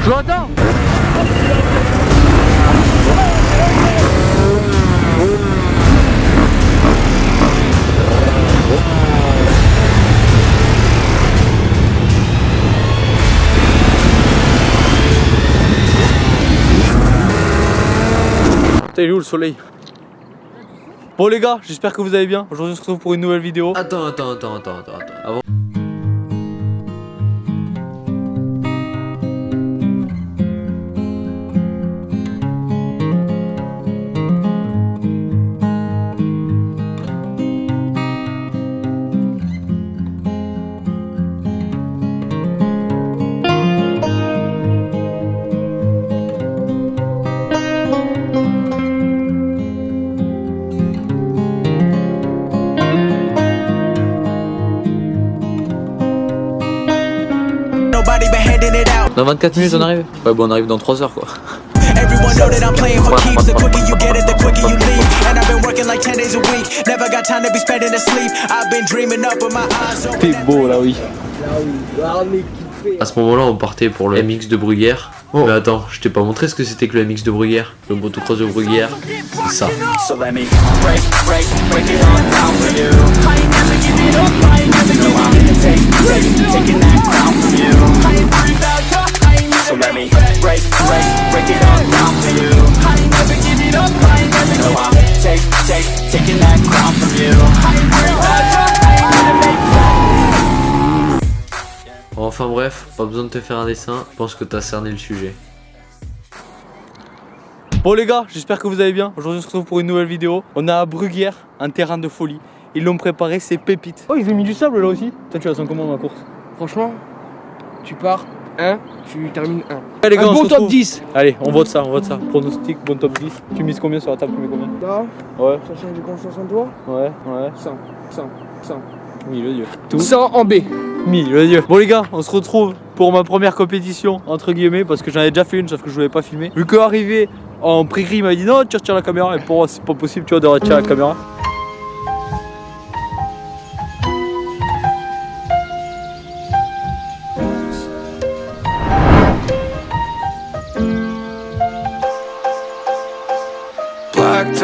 Je l'entends. Putain, il est où le soleil? Bon les gars, j'espère que vous allez bien. Aujourd'hui on se retrouve pour une nouvelle vidéo. Attends. Avant... Dans 24 minutes on arrive? Ouais bon on arrive dans 3 heures quoi. Everyone know that I'm playing for keeps. The quicker you get it, the quicker you leave. And I've been working like 10 days a week. Never got time to be spending asleep. I've been dreaming up with my eyes open. T'es beau là oui. À ce moment-là, on partait pour le MX de Bruguière. Oh. Mais attends, je t'ai pas montré ce que c'était que le MX de Bruguière. Le motocross de Bruguière, c'est ça. So let me break it all down for you. I ain't never give it up, I ain't never give it up. Taking that crown from you. I ain't worried about you, I ain't never. So let me break it all down for you. I ain't never give it up, I ain't never give it up. Taking that crown from you. I ain't worried about you, I ain't never make. Enfin bref, pas besoin de te faire un dessin, je pense que t'as cerné le sujet. Bon les gars, j'espère que vous allez bien. Aujourd'hui on se retrouve pour une nouvelle vidéo. On est à Bruguière, un terrain de folie. Ils l'ont préparé, c'est pépite. Oh ils ont mis du sable là aussi. Toi tu la sens comment ma course? Franchement, tu pars 1, tu termines 1. Allez, les gars, un bon top 10. Allez, on vote ça. Pronostic, bon top 10. Tu mises combien sur la table? Tu mets combien? Là, Ouais. sachant que j'ai confiance en toi, Ouais. 100. Mille dieu. Tout. 100 en B. Mille dieu. Bon les gars, on se retrouve pour ma première compétition, entre guillemets, parce que j'en ai déjà fait une, sauf que je voulais pas filmer. Vu qu'arrivé en pré-gris, il m'a dit non, tu retires la caméra. Et pour moi, c'est pas possible, tu vois, de retirer la caméra.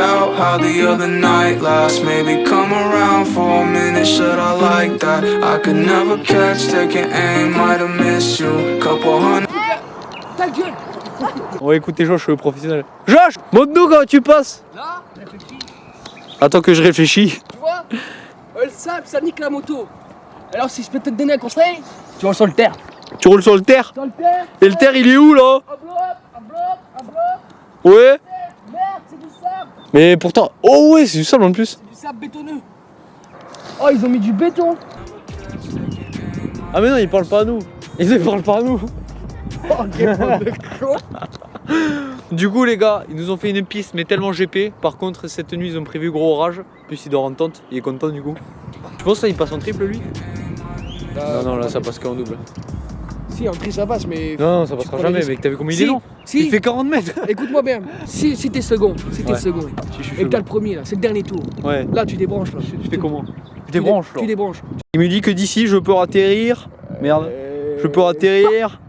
Out how the other night last. Maybe come around for a minute, should I like that? I could never catch, taking aim, might have missed you. Couple hundred. Ta gueule. On va écouter Josh, le professionnel. Josh, montre-nous quand tu passes. Là, réfléchis. Attends que je réfléchis. Tu vois, le sable, ça nique la moto. Alors si je peux te donner un conseil, tu vas sur le terre. Tu roules sur le terre? Sur le terre. Et le terre, il est où là? Un bloc. Ouais. Merde, c'est du sable. Mais pourtant, oh ouais, c'est du sable en plus. C'est du sable bétonneux. Oh, ils ont mis du béton. Ah mais non, ils parlent pas à nous. Ils parlent pas à nous. Oh, quel bande de con. Du coup les gars, ils nous ont fait une piste mais tellement GP. Par contre cette nuit ils ont prévu gros orage. En plus il dort en tente, il est content du coup. Tu penses que ça il passe en triple lui? Non là ça passe qu'en double. Si, en tri ça passe, mais. Non ça passera jamais mec, t'as vu comment il est long? Si. Il fait 40 mètres. Écoute-moi bien, si t'es second, Ouais. et que t'as le premier là, c'est le dernier tour. Ouais. Là tu débranches là. Je fais comment? Tu débranches là. Tu débranches. Il me dit que d'ici je peux atterrir. Merde. Je peux atterrir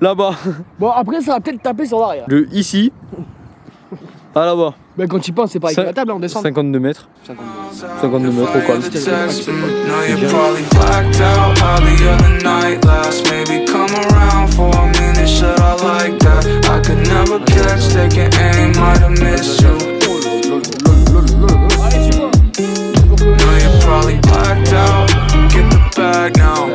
là-bas. Bon après ça va peut-être taper sur l'arrière. De ici à là-bas. Ben quand tu penses c'est pareil que la table là, on descend. 52 mètres. 52 mètres au calme. Now you're probably blacked out how the other night last. Maybe come around for a minute, should I like that? I could never catch, taking aim, might have missed you. Allez suis-moi. Now you're probably blacked out. Get the bag now.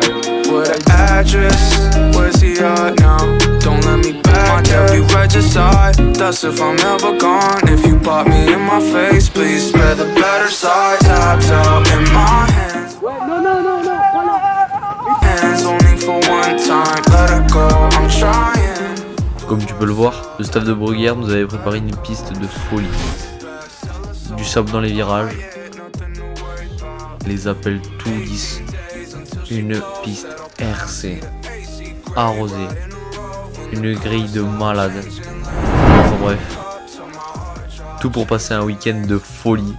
What the address? Where's he at now? Don't let me back. Can't be regicide. That's if I'm ever gone. If you pop me in my face, please spare the better side. Tapped out in my hands. Ouais, non, voilà. Hands only for one time. Let it go. I'm trying. Comme tu peux le voir, le staff de Bruguière nous avait préparé une piste de folie. Du sable dans les virages, les appels tout lisses, une piste RC, arrosée, une grille de malade. Enfin bref, tout pour passer un week-end de folie.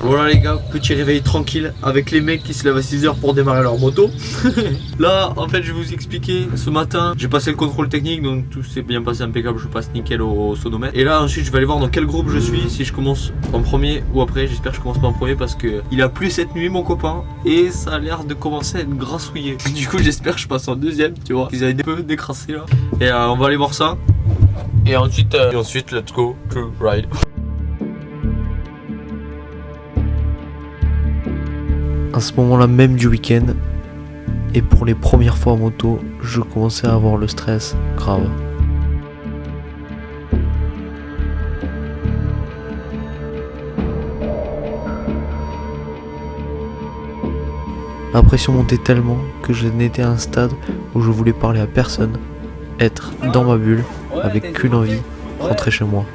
Voilà les gars, petit réveil tranquille avec les mecs qui se lèvent à 6h pour démarrer leur moto. Là en fait je vais vous expliquer, ce matin j'ai passé le contrôle technique donc tout s'est bien passé impeccable, je passe nickel au sonomètre. Et là ensuite je vais aller voir dans quel groupe je suis, si je commence en premier ou après. J'espère que je commence pas en premier parce que il a plu cette nuit mon copain et ça a l'air de commencer à être grassouillé. Du coup j'espère que je passe en deuxième, tu vois, qu'ils avaient un peu décrassé là. Et on va aller voir ça. Et ensuite let's go to ride. À ce moment-là même du week-end, et pour les premières fois en moto, je commençais à avoir le stress grave. La pression montait tellement que je n'étais à un stade où je voulais parler à personne, être dans ma bulle, avec qu'une envie, rentrer chez moi.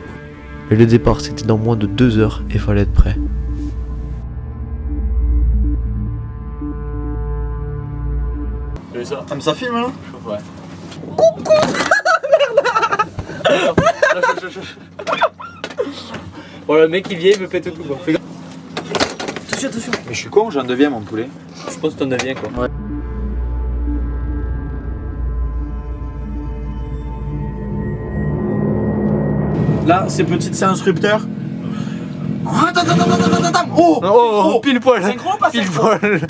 Et le départ c'était dans moins de 2 heures et fallait être prêt. Comme ça filme là? Ouais. Bon, le mec il vient, il me pète tout quoi. Fais gaffe. Attention. Mais je suis con, j'ai un 9ème mon poulet. Je pense que t'en as bien quoi. Ouais. Là, ces petites séances rupteurs. Oh, pile poil. Synchro ou pas Pile synchro? poil.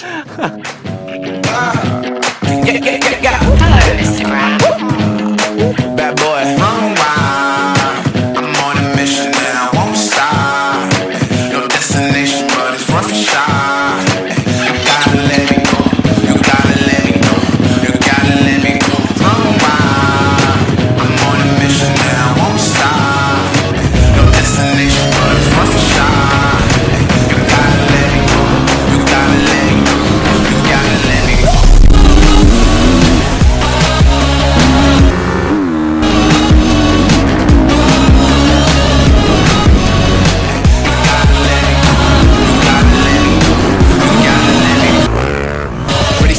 Bad boy. Run wild. I'm on a mission and I won't stop. No destination, but it's worth a shot. You gotta let me go. You gotta let me go. You gotta let me go. Run wild. I'm on a mission and I won't stop. No destination, but it's worth a shot. You gotta let me go. You gotta let me go. You gotta let me go.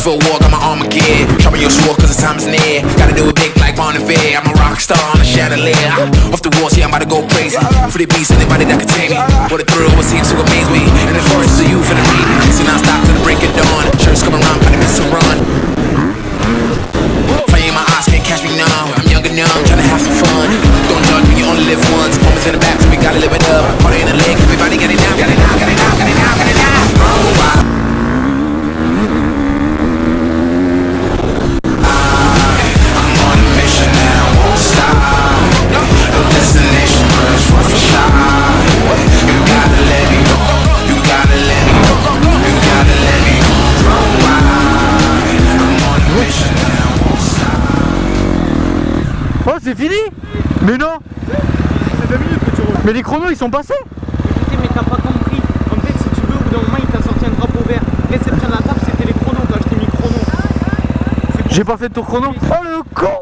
For a war, got my armor gear. Sharpen your sword cause the time is near. Gotta do it big like Bonnevier. I'm a rock star on a chandelier. Off the walls, yeah, I'm about to go crazy. For the beast, anybody that can tame me. What a thrill, what seems to amaze me. And the forest is you for the read. So now stop to the break of dawn. Shirts coming around, but I miss a run. Fire in my eyes, can't catch me now. I'm young and young, trying to have some fun. Don't judge me, you only live once. Moments in the back, so we gotta live it up. Party in the leg, everybody get it now, get it now, get it now, get it now, get it now. Oh, wow. Oh, c'est fini? Mais non! C'est 2 minutes que tu roules. Mais les chronos ils sont passés! Mais t'as pas compris. En fait, si tu veux, au bout d'un moment, il t'a sorti un drapeau vert. Réception de la table, c'était les chronos. Quand je t'ai mis chrono. J'ai pas fait de tour chrono. Oh le con!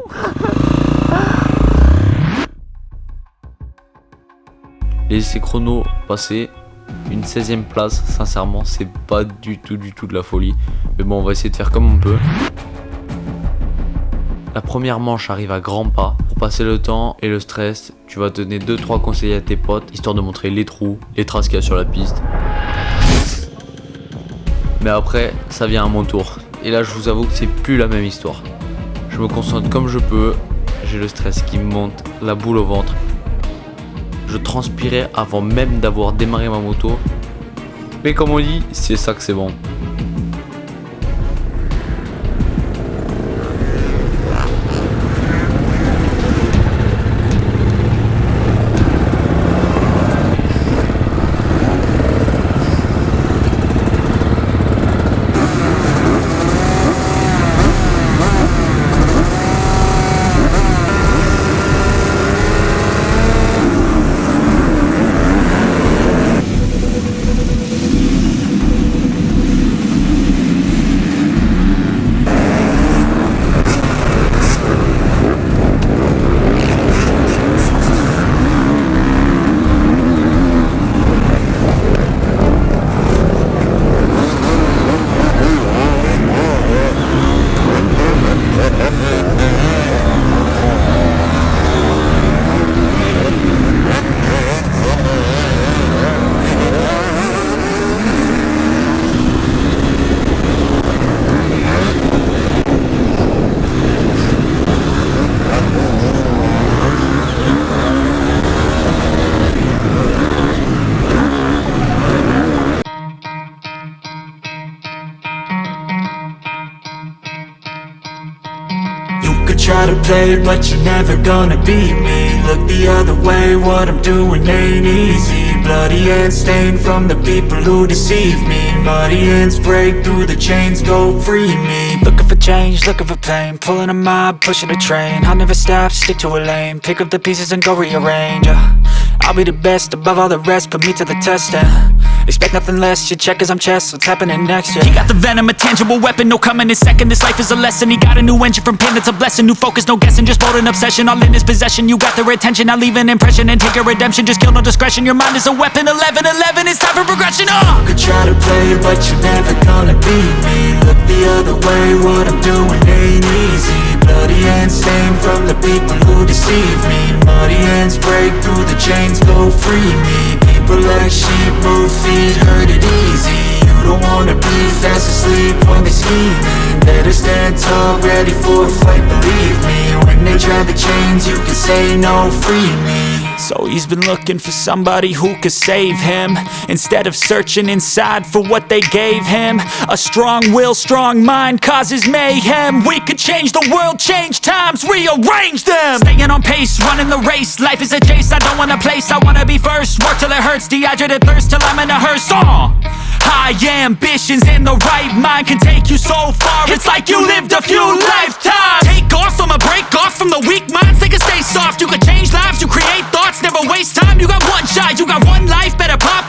Les essais chrono passés, une 16ème place, sincèrement c'est pas du tout de la folie. Mais bon on va essayer de faire comme on peut. La première manche arrive à grands pas. Pour passer le temps et le stress, tu vas donner 2-3 conseils à tes potes, histoire de montrer les trous, les traces qu'il y a sur la piste. Mais après, ça vient à mon tour. Et là je vous avoue que c'est plus la même histoire. Je me concentre comme je peux, j'ai le stress qui me monte, la boule au ventre. Je transpirais avant même d'avoir démarré ma moto. Mais comme on dit, c'est ça que c'est bon. try to play, but you're never gonna beat me. Look the other way, what I'm doing ain't easy. Bloody hands stained from the people who deceive me. Muddy hands break through the chains, go free me. Looking for change, looking for pain, pulling a mob, pushing a train. I'll never stop, stick to a lane, pick up the pieces and go rearrange. I'll be the best above all the rest, put me to the test and expect nothing less, you check as I'm chess, what's happening next, yeah. He got the venom, a tangible weapon, no coming in second. This life is a lesson, he got a new engine from pain, that's a blessing. New focus, no guessing, just bold and obsession, all in his possession. You got their attention, I'll leave an impression and take your redemption. Just kill, no discretion, your mind is a weapon. 11-11, it's time for progression, You could try to play, but you're never gonna beat me. Look the other way, what I'm doing ain't easy. Bloody hands stained from the people who deceive me. Muddy hands break through the chains, go free me. People like sheep move feet, hurt it easy. You don't wanna be fast asleep when they're scheming. Better stand tall, ready for a fight, believe me. When they try the chains, you can say no, free me. So he's been looking for somebody who could save him, instead of searching inside for what they gave him. A strong will, strong mind causes mayhem. We could change the world, change times, rearrange them. Staying on pace, running the race. Life is a chase, I don't want a place, I wanna be first. Work till it hurts, dehydrated thirst till I'm in a hearse. High ambitions in the right mind can take you so far. It's like you lived a few lifetimes. Take off from a break off from the weak minds, they can stay soft. You can change lives, you create thoughts, never waste time. You got one shot, you got one life, better pop.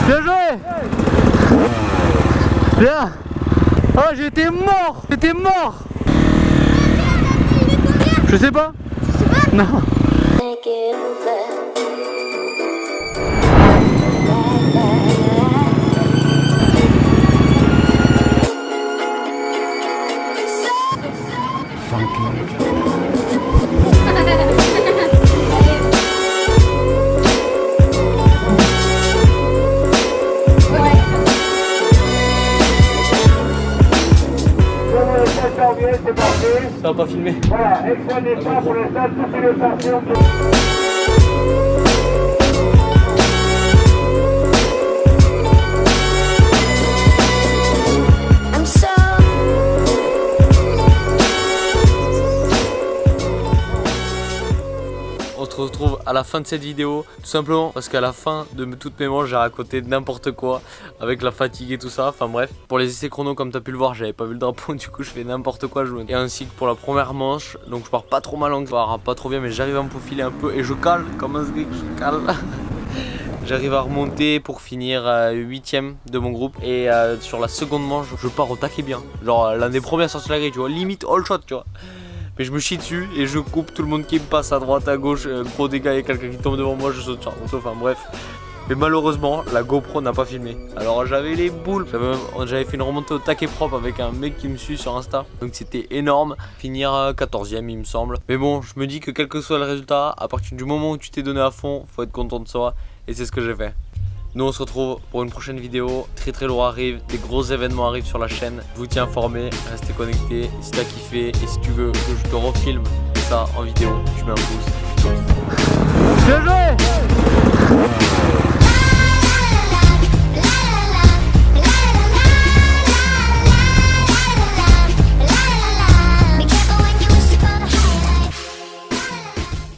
Bien joué. Bien. Oh, j'étais mort. J'étais mort. Je sais pas. Tu sais pas? Non. Ça va pas filmer. Voilà, excellent départ pour les salles, toutes les stations. On se retrouve à la fin de cette vidéo, tout simplement parce qu'à la fin de toutes mes manches j'ai raconté n'importe quoi avec la fatigue et tout ça, enfin bref. Pour les essais chrono, comme tu as pu le voir, j'avais pas vu le drapeau, du coup je fais n'importe quoi. Et ainsi que pour la première manche, donc je pars pas trop mal, pas trop bien, mais j'arrive à me faufiler un peu et je cale, comme un sgeg, je cale. J'arrive à remonter pour finir 8ème de mon groupe. Et sur la seconde manche, je pars au taquet bien. Genre l'un des premiers à sortir la grille, tu vois, limite all shot, tu vois. Mais je me chie dessus et je coupe tout le monde qui me passe à droite, à gauche, gros dégâts, il y a quelqu'un qui tombe devant moi, je saute sur la moto, enfin bref. Mais malheureusement, la GoPro n'a pas filmé. Alors j'avais les boules. J'avais fait une remontée au taquet propre avec un mec qui me suit sur Insta. Donc c'était énorme. Finir 14e il me semble. Mais bon, je me dis que quel que soit le résultat, à partir du moment où tu t'es donné à fond, faut être content de soi. Et c'est ce que j'ai fait. Nous on se retrouve pour une prochaine vidéo. Très lourd arrive, des gros événements arrivent sur la chaîne. Je vous tiens informé, restez connectés. Si t'as kiffé et si tu veux que je te refilme ça en vidéo, tu mets un pouce. Bien joué.